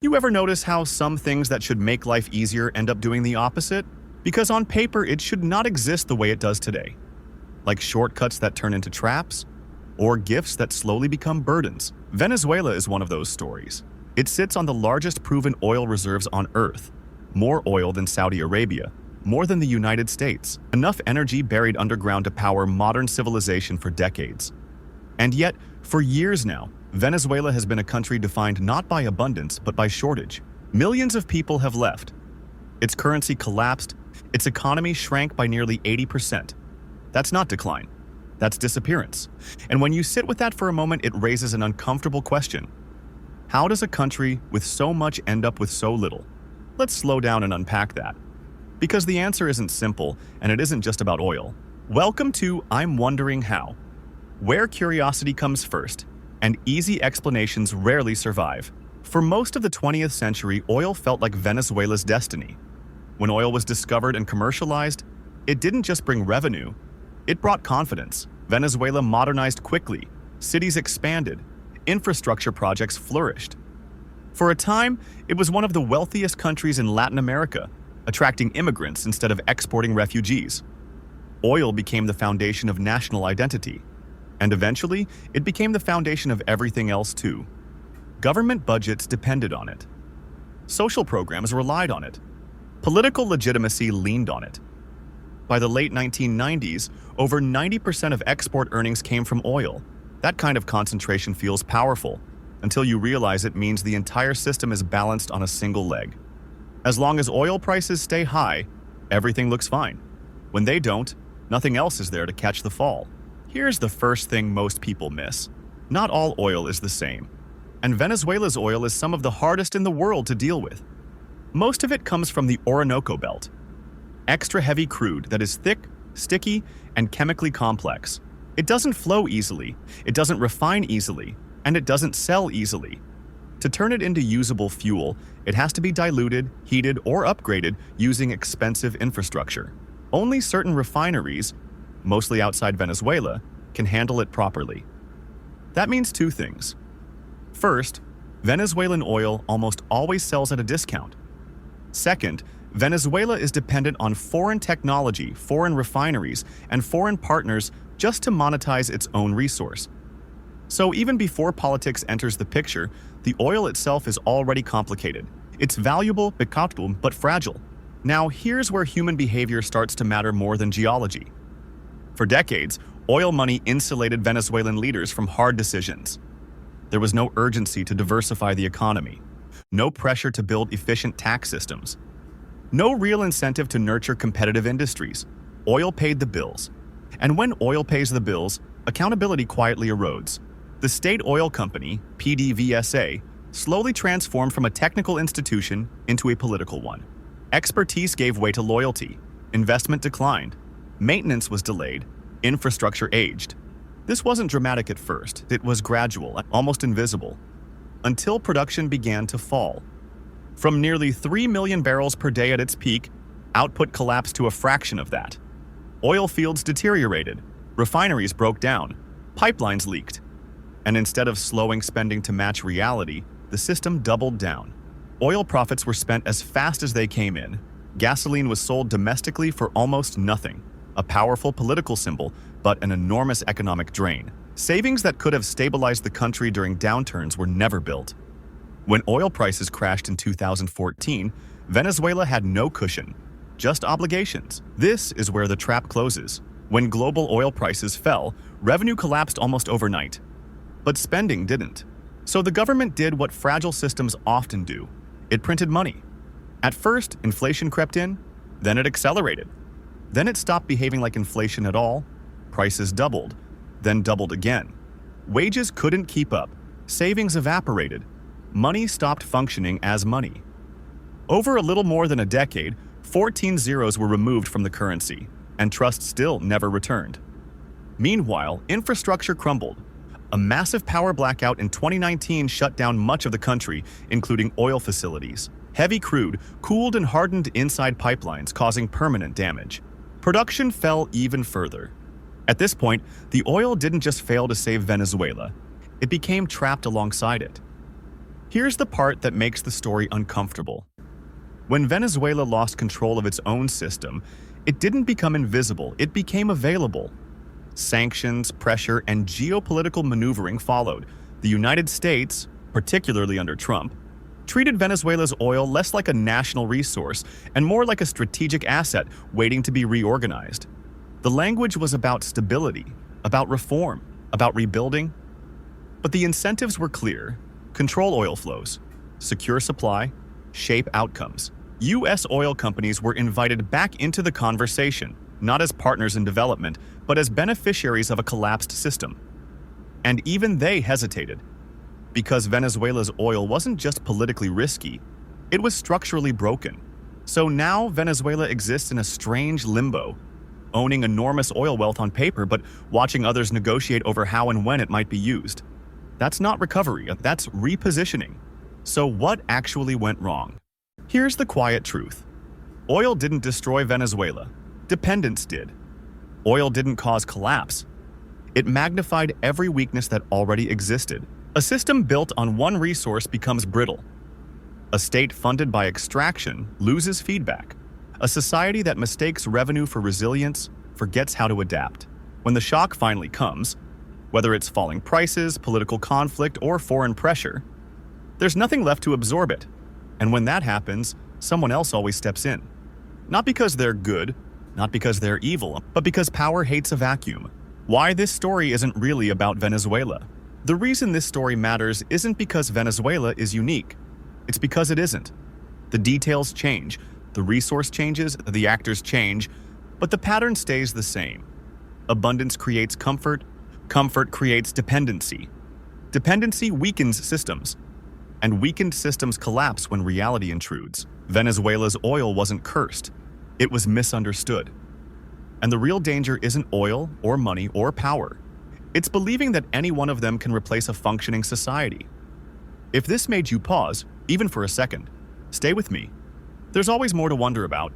You ever notice how some things that should make life easier end up doing the opposite? Because on paper, it should not exist the way it does today. Like shortcuts that turn into traps, or gifts that slowly become burdens. Venezuela is one of those stories. It sits on the largest proven oil reserves on Earth, more oil than Saudi Arabia, more than the United States, enough energy buried underground to power modern civilization for decades. And yet, for years now, Venezuela has been a country defined not by abundance but by shortage. Millions of people have left. Its currency collapsed, its economy shrank by nearly 80%. That's not decline. That's disappearance. And when you sit with that for a moment, it raises an uncomfortable question. How does a country with so much end up with so little? Let's slow down and unpack that. Because the answer isn't simple, and it isn't just about oil. Welcome to I'm Wondering How, where curiosity comes first, and easy explanations rarely survive. For most of the 20th century, oil felt like Venezuela's destiny. When oil was discovered and commercialized, it didn't just bring revenue, it brought confidence. Venezuela modernized quickly, cities expanded, infrastructure projects flourished. For a time, it was one of the wealthiest countries in Latin America, attracting immigrants instead of exporting refugees. Oil became the foundation of national identity, and eventually, it became the foundation of everything else too. Government budgets depended on it. Social programs relied on it. Political legitimacy leaned on it. By the late 1990s, over 90% of export earnings came from oil. That kind of concentration feels powerful, until you realize it means the entire system is balanced on a single leg. As long as oil prices stay high, everything looks fine. When they don't, nothing else is there to catch the fall. Here's the first thing most people miss. Not all oil is the same, and Venezuela's oil is some of the hardest in the world to deal with. Most of it comes from the Orinoco Belt. Extra heavy crude that is thick, sticky, and chemically complex. It doesn't flow easily, it doesn't refine easily, and it doesn't sell easily. To turn it into usable fuel, it has to be diluted, heated, or upgraded using expensive infrastructure. Only certain refineries, mostly outside Venezuela, can handle it properly. That means two things. First, Venezuelan oil almost always sells at a discount. Second, Venezuela is dependent on foreign technology, foreign refineries, and foreign partners just to monetize its own resource. So even before politics enters the picture, the oil itself is already complicated. It's valuable, but fragile. Now here's where human behavior starts to matter more than geology. For decades, oil money insulated Venezuelan leaders from hard decisions. There was no urgency to diversify the economy, no pressure to build efficient tax systems, no real incentive to nurture competitive industries. Oil paid the bills. And when oil pays the bills, accountability quietly erodes. The state oil company, PDVSA, slowly transformed from a technical institution into a political one. Expertise gave way to loyalty, investment declined, maintenance was delayed, infrastructure aged. This wasn't dramatic at first, it was gradual, almost invisible, until production began to fall. From nearly 3 million barrels per day at its peak, output collapsed to a fraction of that. Oil fields deteriorated, refineries broke down, pipelines leaked. And instead of slowing spending to match reality, the system doubled down. Oil profits were spent as fast as they came in. Gasoline was sold domestically for almost nothing. A powerful political symbol, but an enormous economic drain. Savings that could have stabilized the country during downturns were never built. When oil prices crashed in 2014, Venezuela had no cushion, just obligations. This is where the trap closes. When global oil prices fell, revenue collapsed almost overnight. But spending didn't. So the government did what fragile systems often do. It printed money. At first, inflation crept in, then it accelerated. Then it stopped behaving like inflation at all. Prices doubled, then doubled again. Wages couldn't keep up. Savings evaporated. Money stopped functioning as money. Over a little more than a decade, 14 zeros were removed from the currency, and trust still never returned. Meanwhile, infrastructure crumbled. A massive power blackout in 2019 shut down much of the country, including oil facilities. Heavy crude cooled and hardened inside pipelines, causing permanent damage. Production fell even further. At this point, the oil didn't just fail to save Venezuela. It became trapped alongside it. Here's the part that makes the story uncomfortable. When Venezuela lost control of its own system, it didn't become invisible, it became available. Sanctions, pressure, and geopolitical maneuvering followed. The United States, particularly under Trump, treated Venezuela's oil less like a national resource and more like a strategic asset waiting to be reorganized. The language was about stability, about reform, about rebuilding. But the incentives were clear: control oil flows, secure supply, shape outcomes. U.S. oil companies were invited back into the conversation, not as partners in development, but as beneficiaries of a collapsed system. And even they hesitated, because Venezuela's oil wasn't just politically risky, it was structurally broken. So now Venezuela exists in a strange limbo, owning enormous oil wealth on paper, but watching others negotiate over how and when it might be used. That's not recovery, that's repositioning. So what actually went wrong? Here's the quiet truth. Oil didn't destroy Venezuela. Dependence did. Oil didn't cause collapse. It magnified every weakness that already existed. A system built on one resource becomes brittle. A state funded by extraction loses feedback. A society that mistakes revenue for resilience forgets how to adapt. When the shock finally comes, whether it's falling prices, political conflict, or foreign pressure, there's nothing left to absorb it. And when that happens, someone else always steps in. Not because they're good, not because they're evil, but because power hates a vacuum. Why this story isn't really about Venezuela. The reason this story matters isn't because Venezuela is unique. It's because it isn't. The details change, the resource changes, the actors change, but the pattern stays the same. Abundance creates comfort, comfort creates dependency. Dependency weakens systems, and weakened systems collapse when reality intrudes. Venezuela's oil wasn't cursed, it was misunderstood. And the real danger isn't oil or money or power. It's believing that any one of them can replace a functioning society. If this made you pause, even for a second, stay with me. There's always more to wonder about.